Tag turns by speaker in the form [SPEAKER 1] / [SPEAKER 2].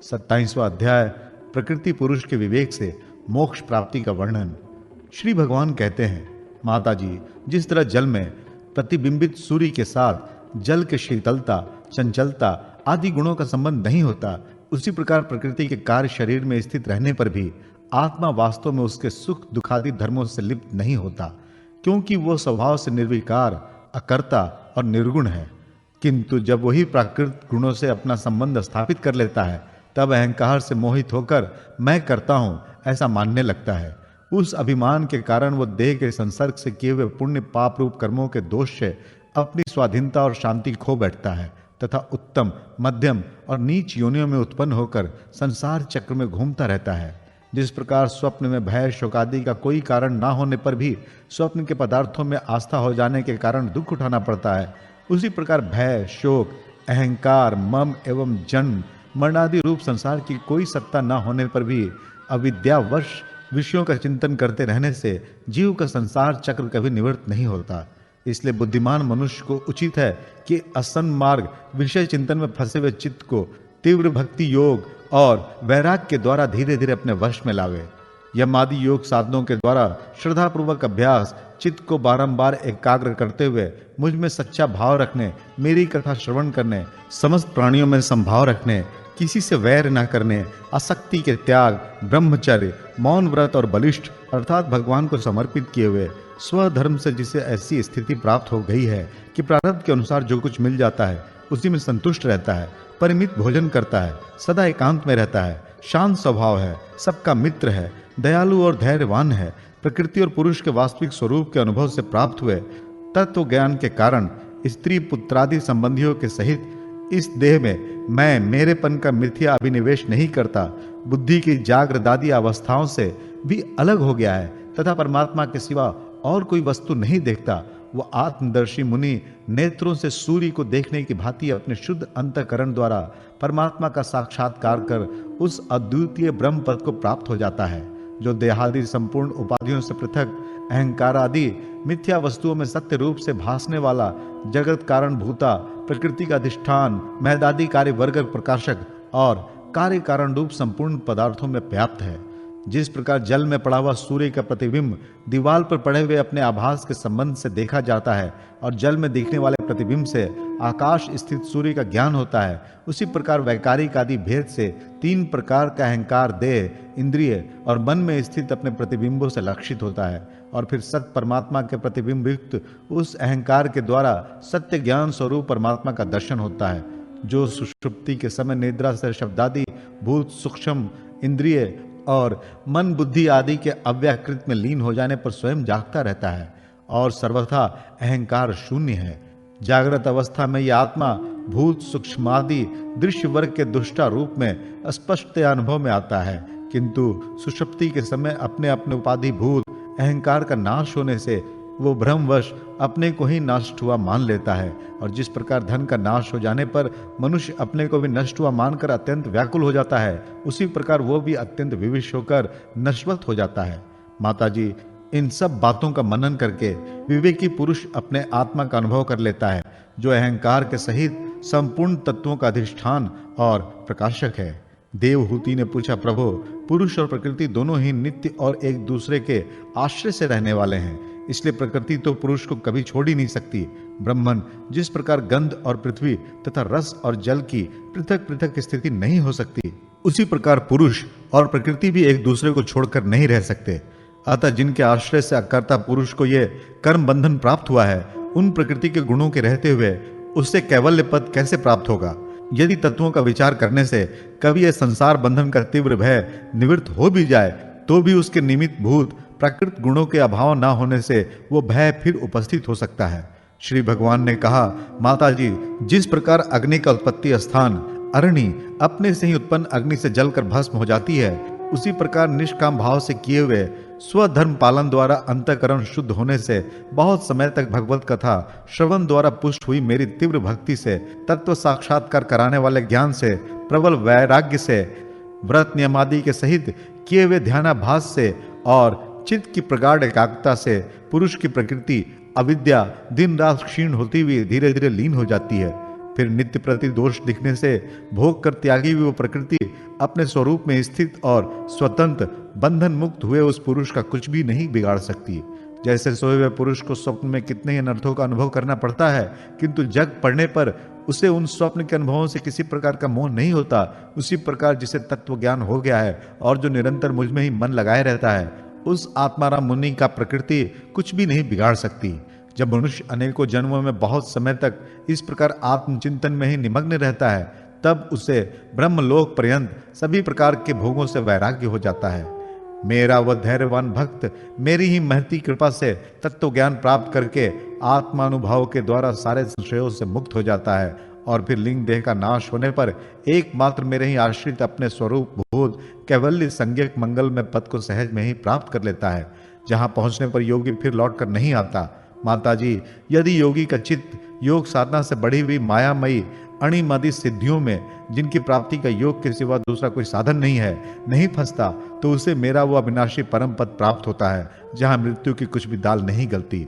[SPEAKER 1] 27वां अध्याय प्रकृति पुरुष के विवेक से मोक्ष प्राप्ति का वर्णन। श्री भगवान कहते हैं, माता जी, जिस तरह जल में प्रतिबिंबित सूर्य के साथ जल के शीतलता, चंचलता आदि गुणों का संबंध नहीं होता, उसी प्रकार प्रकृति के कार्य शरीर में स्थित रहने पर भी आत्मा वास्तव में उसके सुख दुखादि धर्मों से लिप्त नहीं होता, क्योंकि वो स्वभाव से निर्विकार, अकर्ता और निर्गुण है। किंतु जब वही प्राकृत गुणों से अपना संबंध स्थापित कर लेता है, तब अहंकार से मोहित होकर मैं करता हूं ऐसा मानने लगता है। उस अभिमान के कारण वो देह के संसर्ग से किए हुए पुण्य पाप रूप कर्मों के दोष से अपनी स्वाधीनता और शांति खो बैठता है तथा उत्तम, मध्यम और नीच योनियों में उत्पन्न होकर संसार चक्र में घूमता रहता है। जिस प्रकार स्वप्न में भय शोक आदि का कोई कारण ना होने पर भी स्वप्न के पदार्थों में आस्था हो जाने के कारण दुख उठाना पड़ता है, उसी प्रकार भय, शोक, अहंकार, मम एवं जन्म मरणादि रूप संसार की कोई सत्ता न होने पर भी अविद्यावश विषयों का चिंतन करते रहने से जीव का संसार चक्र कभी निवृत्त नहीं होता। इसलिए बुद्धिमान मनुष्य को उचित है कि आसन मार्ग विषय चिंतन में फंसे हुए चित्त को तीव्र भक्ति योग और वैराग्य के द्वारा धीरे धीरे अपने वश में लावे। यम आदि योग साधनों के द्वारा श्रद्धा पूर्वक अभ्यास चित्त को बारंबार एकाग्र करते हुए मुझ में सच्चा भाव रखने, मेरी कथा श्रवण करने, समस्त प्राणियों में संभाव रखने, किसी से वैर न करने, आसक्ति के त्याग, ब्रह्मचर्य, मौन व्रत और बलिष्ठ अर्थात भगवान को समर्पित किए हुए स्वधर्म से जिसे ऐसी स्थिति प्राप्त हो गई है कि प्रारब्ध के अनुसार जो कुछ मिल जाता है उसी में संतुष्ट रहता है, परिमित भोजन करता है, सदा एकांत में रहता है, शांत स्वभाव है, सबका मित्र है, दयालु और धैर्यवान है, प्रकृति और पुरुष के वास्तविक स्वरूप के अनुभव से प्राप्त हुए तत्व ज्ञान के कारण स्त्री पुत्रादि संबंधियों के सहित इस देह में मैं मेरेपन का मिथ्या अभिनिवेश नहीं करता, बुद्धि की जागृदादि अवस्थाओं से भी अलग हो गया है तथा परमात्मा के सिवा और कोई वस्तु नहीं देखता। वो आत्मदर्शी मुनि नेत्रों से सूर्य को देखने की भांति अपने शुद्ध अंतःकरण द्वारा परमात्मा का साक्षात्कार कर उस अद्वितीय ब्रह्म पद को प्राप्त हो जाता है, जो देहादि संपूर्ण उपाधियों से पृथक अहंकार आदि मिथ्या वस्तुओं में सत्य रूप से भासने वाला जगत कारण भूता, प्रकृति का अधिष्ठान, महदादि कार्य वर्ग प्रकाशक और कार्य कारण रूप संपूर्ण पदार्थों में व्याप्त है। जिस प्रकार जल में पड़ा हुआ सूर्य का प्रतिबिंब दीवार पर पड़े हुए अपने आभास के संबंध से देखा जाता है और जल में दिखने वाले प्रतिबिंब से आकाश स्थित सूर्य का ज्ञान होता है, उसी प्रकार वैकारिक आदि भेद से तीन प्रकार का अहंकार देह, इंद्रिय और मन में स्थित अपने प्रतिबिंबों से लक्षित होता है और फिर सत्य परमात्मा के प्रतिबिंब युक्त उस अहंकार के द्वारा सत्य ज्ञान स्वरूप परमात्मा का दर्शन होता है, जो सुषुप्ति के समय निद्रा से शब्दादि भूत सूक्ष्म इंद्रिय और मन बुद्धि आदि के अव्याकृत में लीन हो जाने पर स्वयं जागता रहता है और सर्वथा अहंकार शून्य है। जागृत अवस्था में यह आत्मा भूत सूक्ष्मादि दृश्य वर्ग के दुष्टा रूप में स्पष्ट अनुभव में आता है, किंतु सुषुप्ति के समय अपने अपने उपाधि भूत अहंकार का नाश होने से वो भ्रमवश अपने को ही नष्ट हुआ मान लेता है। और जिस प्रकार धन का नाश हो जाने पर मनुष्य अपने को भी नष्ट हुआ मानकर अत्यंत व्याकुल हो जाता है, उसी प्रकार वो भी अत्यंत विवश होकर नश्वत हो जाता है। माता जी, इन सब बातों का मनन करके विवेकी पुरुष अपने आत्मा का अनुभव कर लेता है, जो अहंकार के सहित संपूर्ण तत्वों का अधिष्ठान और प्रकाशक है। देवहूति ने पूछा, प्रभु, पुरुष और प्रकृति दोनों ही नित्य और एक दूसरे के आश्रय से रहने वाले हैं, इसलिए प्रकृति तो पुरुष को कभी छोड़ ही नहीं सकती। ब्रह्मन, जिस प्रकार गंध और पृथ्वी तथा रस और जल की पृथक पृथक स्थिति नहीं हो सकती, उसी प्रकार पुरुष और प्रकृति भी एक दूसरे को छोड़कर नहीं रह सकते। अतः जिनके आश्रय से अकर्ता पुरुष को ये कर्म बंधन प्राप्त हुआ है, उन प्रकृति के गुणों के रहते हुए उससे कैवल्य पद कैसे प्राप्त होगा? यदि तत्वों का विचार करने से कभी यह संसार बंधन का तीव्र भय निवृत्त हो भी जाए, तो भी उसके निमित्त भूत प्राकृत गुणों के अभाव न होने से वो भय फिर उपस्थित हो सकता है। श्री भगवान ने कहा, माता जी, जिस प्रकार अग्नि का उत्पत्ति स्थान अरणि अपने से ही उत्पन्न अग्नि से जलकर भस्म हो जाती है, उसी प्रकार निष्काम भाव से किए हुए स्वधर्म पालन द्वारा अंतःकरण शुद्ध होने से बहुत समय तक भगवत कथा श्रवण द्वारा पुष्ट हुई मेरी तीव्र भक्ति से, तत्व साक्षात्कार कराने वाले ज्ञान से, प्रबल वैराग्य से, व्रत नियमादि के सहित किए हुए ध्यानाभास से और चित्त की प्रगाढ़ एकाग्रता से पुरुष की प्रकृति अविद्या दिन रात क्षीण होती हुई धीरे धीरे लीन हो जाती है। फिर नित्य प्रति दोष दिखने से भोग कर त्यागी हुई वो प्रकृति अपने स्वरूप में स्थित और स्वतंत्र बंधन मुक्त हुए उस पुरुष का कुछ भी नहीं बिगाड़ सकती। जैसे सोए हुए पुरुष को स्वप्न में कितने ही अनर्थों का अनुभव करना पड़ता है, किंतु जग पड़ने पर उसे उन स्वप्न के अनुभवों से किसी प्रकार का मोह नहीं होता, उसी प्रकार जिसे तत्व ज्ञान हो गया है और जो निरंतर मुझ में ही मन लगाए रहता है, उस आत्माराम मुनि का प्रकृति कुछ भी नहीं बिगाड़ सकती। जब मनुष्य अनेकों जन्मों में बहुत समय तक इस प्रकार आत्मचिंतन में ही निमग्न रहता है, तब उसे ब्रह्मलोक पर्यंत सभी प्रकार के भोगों से वैराग्य हो जाता है। मेरा वह धैर्यवान भक्त मेरी ही महती कृपा से तत्व ज्ञान प्राप्त करके आत्मानुभाव के द्वारा सारे संशयों से मुक्त हो जाता है और फिर लिंग देह का नाश होने पर एकमात्र मेरे ही आश्रित अपने स्वरूप बोध कैवल्य संज्ञक मंगल में पद को सहज में ही प्राप्त कर लेता है, जहां पहुंचने पर योगी फिर लौट कर नहीं आता। माता जी, यदि योगी का चित्त योग साधना से बढ़ी हुई मायामयी अणिमादि सिद्धियों में, जिनकी प्राप्ति का योग के सिवा दूसरा कोई साधन नहीं है, नहीं फंसता, तो उसे मेरा वो अविनाशी परम पद प्राप्त होता है, जहां मृत्यु की कुछ भी दाल नहीं गलती।